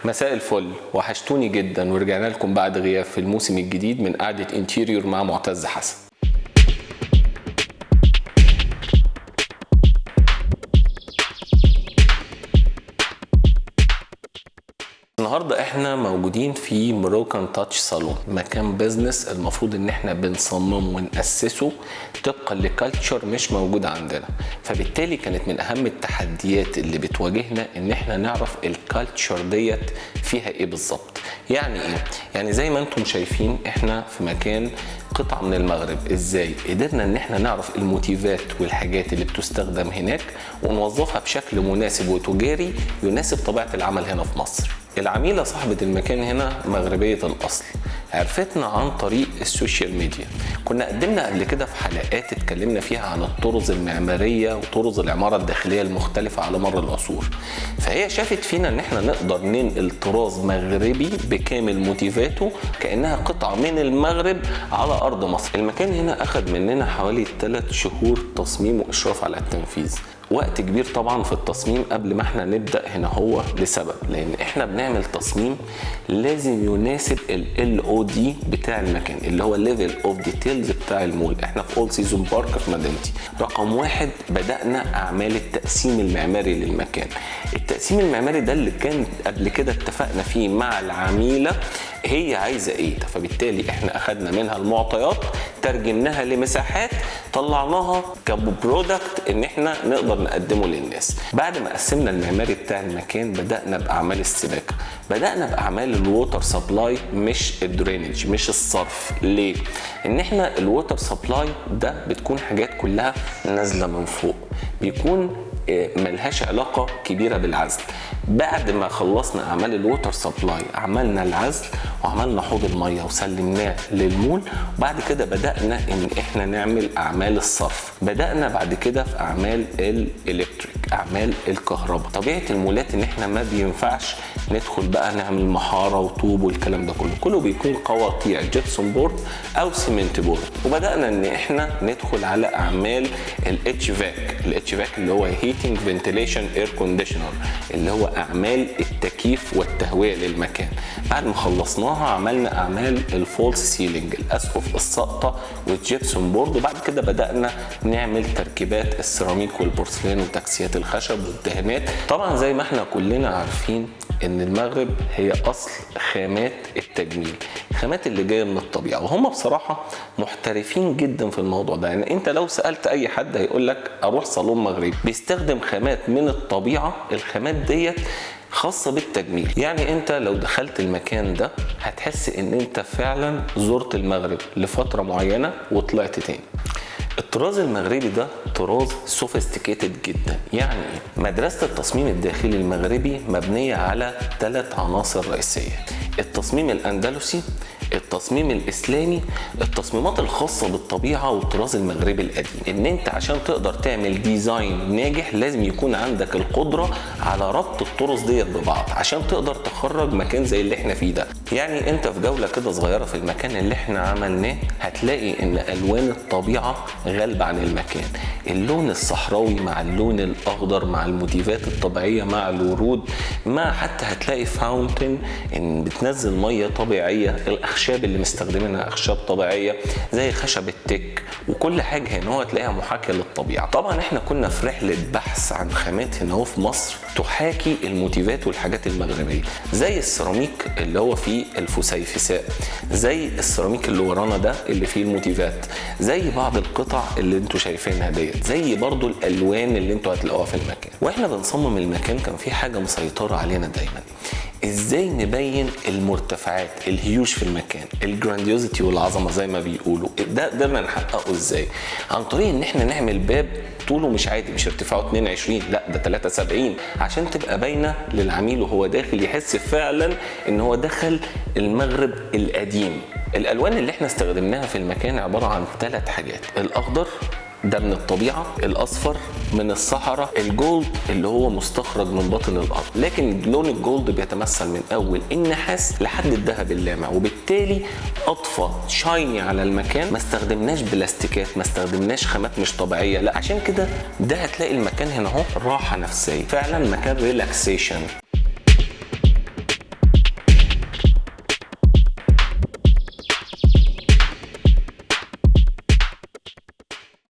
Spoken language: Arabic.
مساء الفل، وحشتوني جدا ورجعنا لكم بعد غياب في الموسم الجديد من قعدة انتيريور مع معتز حسن. النهارده احنا موجودين في مروكان تاتش صالون، مكان بيزنس المفروض ان احنا بنصممه ونأسسه طبقا لكالتشر مش موجود عندنا، فبالتالي كانت من اهم التحديات اللي بتواجهنا ان احنا نعرف الكالتشر ديت فيها ايه بالظبط. يعني ايه؟ يعني زي ما انتم شايفين احنا في مكان قطعة من المغرب، ازاي قدرنا ان احنا نعرف الموتيفات والحاجات اللي بتستخدم هناك ونوظفها بشكل مناسب وتجاري يناسب طبيعة العمل هنا في مصر. العميلة صاحبة المكان هنا مغربية الأصل، عرفتنا عن طريق السوشيال ميديا. كنا قدمنا قبل كده في حلقات اتكلمنا فيها عن الطرز المعمارية وطرز العمارة الداخلية المختلفة على مر العصور، فهي شافت فينا ان احنا نقدر ننقل طراز مغربي بكامل موتيفاته كأنها قطعة من المغرب على أرض مصر. المكان هنا أخذ مننا حوالي 3 شهور تصميم وإشراف على التنفيذ، وقت كبير طبعا في التصميم قبل ما احنا نبدأ هنا، هو لسبب لان احنا بنعمل تصميم لازم يناسب ال LOD بتاع المكان اللي هو ليفل اوف ديتيلز بتاع المول. احنا في اول سيزون بارك في مدينتي. رقم 1 بدأنا اعمال التقسيم المعماري للمكان. التقسيم المعماري ده اللي كان قبل كده اتفقنا فيه مع العميلة هي عايزة ايه، فبالتالي احنا اخدنا منها المعطيات ترجمناها لمساحات طلعناها كبرودكت ان احنا نقدر نقدمه للناس. بعد ما قسمنا المعماري بتاع المكان بدأنا بأعمال السباكة، بدأنا بأعمال الووتر سبلاي مش الدرينج مش الصرف. ليه؟ ان احنا الووتر سبلاي ده بتكون حاجات كلها نازلة من فوق، بيكون ملهاش علاقة كبيرة بالعزل. بعد ما خلصنا أعمال الووتر سبلاي عملنا العزل وعملنا حوض المية وسلمناه للمول، وبعد كده بدأنا إن إحنا نعمل أعمال الصرف. بدأنا بعد كده في أعمال الإلكتريك، أعمال الكهرباء. طبيعة المولات إن إحنا ما بينفعش ندخل بقى نعمل محارة وطوب والكلام ده كله بيكون قواطيع جيبسون بورد أو سيمنت بورد. وبدأنا إن إحنا ندخل على أعمال الاتش فاك اللي هو هيتنج فنتيليشن اير كونديشنر، اللي هو اعمال التكييف والتهويه للمكان. بعد ما خلصناها عملنا اعمال الفولس سيلينج، الاسقف الساقطه والجيبسون بورد. وبعد كده بدانا نعمل تركيبات السيراميك والبورسلين وتكسيات الخشب والدهانات. طبعا زي ما احنا كلنا عارفين ان المغرب هي اصل خامات التجميل، الخامات اللي جايه من الطبيعه، وهم بصراحه محترفين جدا في الموضوع ده. يعني انت لو سالت اي حد هيقول لك اروح صالون مغربي بيستخدم خامات من الطبيعه، الخامات ديت خاصة بالتجميل. يعني انت لو دخلت المكان ده هتحس ان انت فعلا زرت المغرب لفترة معينة وطلعت تاني. الطراز المغربي ده طراز سوفيستيكيتد جدا. يعني مدرسة التصميم الداخلي المغربي مبنية على 3 عناصر رئيسية: التصميم الأندلسي، التصميم الإسلامي، التصميمات الخاصة بالطبيعة والطراز المغربي القديم. ان انت عشان تقدر تعمل ديزاين ناجح لازم يكون عندك القدرة على ربط الطرز ديت ببعض عشان تقدر تخرج مكان زي اللي احنا فيه ده. يعني انت في جولة كده صغيرة في المكان اللي احنا عملناه هتلاقي ان الوان الطبيعة غالبة عن المكان. اللون الصحراوي مع اللون الاخضر مع الموتيفات الطبيعية مع الورود، مع حتى هتلاقي فاونتن ان بتنزل مية طبيعية. الاخشاب اللي مستخدمينها اخشاب طبيعيه زي خشب التك، وكل حاجه هنا هو هتلاقيها محاكيه للطبيعه. طبعا احنا كنا في رحله بحث عن خامات هنا في مصر تحاكي الموتيفات والحاجات المغربيه، زي السيراميك اللي هو فيه الفسيفساء، زي السيراميك اللي ورانا ده اللي فيه الموتيفات، زي بعض القطع اللي انتوا شايفينها ديت، زي برضو الالوان اللي انتوا هتلاقوها في المكان. واحنا بنصمم المكان كان في حاجه مسيطره علينا دايما: ازاي نبين المرتفعات الهيوج في المكان، الجرانديوزيتي والعظمه زي ما بيقولوا. ده قدرنا نحققه ازاي؟ عن طريق ان احنا نعمل باب طوله مش عادي، مش ارتفاعه 22، لا ده 73، عشان تبقى باينه للعميل وهو داخل يحس فعلا ان هو دخل المغرب القديم. الالوان اللي احنا استخدمناها في المكان عباره عن 3 حاجات: الاخضر ده من الطبيعة، الأصفر من الصحراء، الجولد اللي هو مستخرج من باطن الأرض. لكن لون الجولد بيتمثل من أول النحاس لحد الذهب اللامع، وبالتالي أضفى شايني على المكان. ما استخدمناش بلاستيكات، ما استخدمناش خامات مش طبيعية، لا عشان كده ده هتلاقي المكان هنا اهو راحة نفسية، فعلا مكان ريلاكسيشن.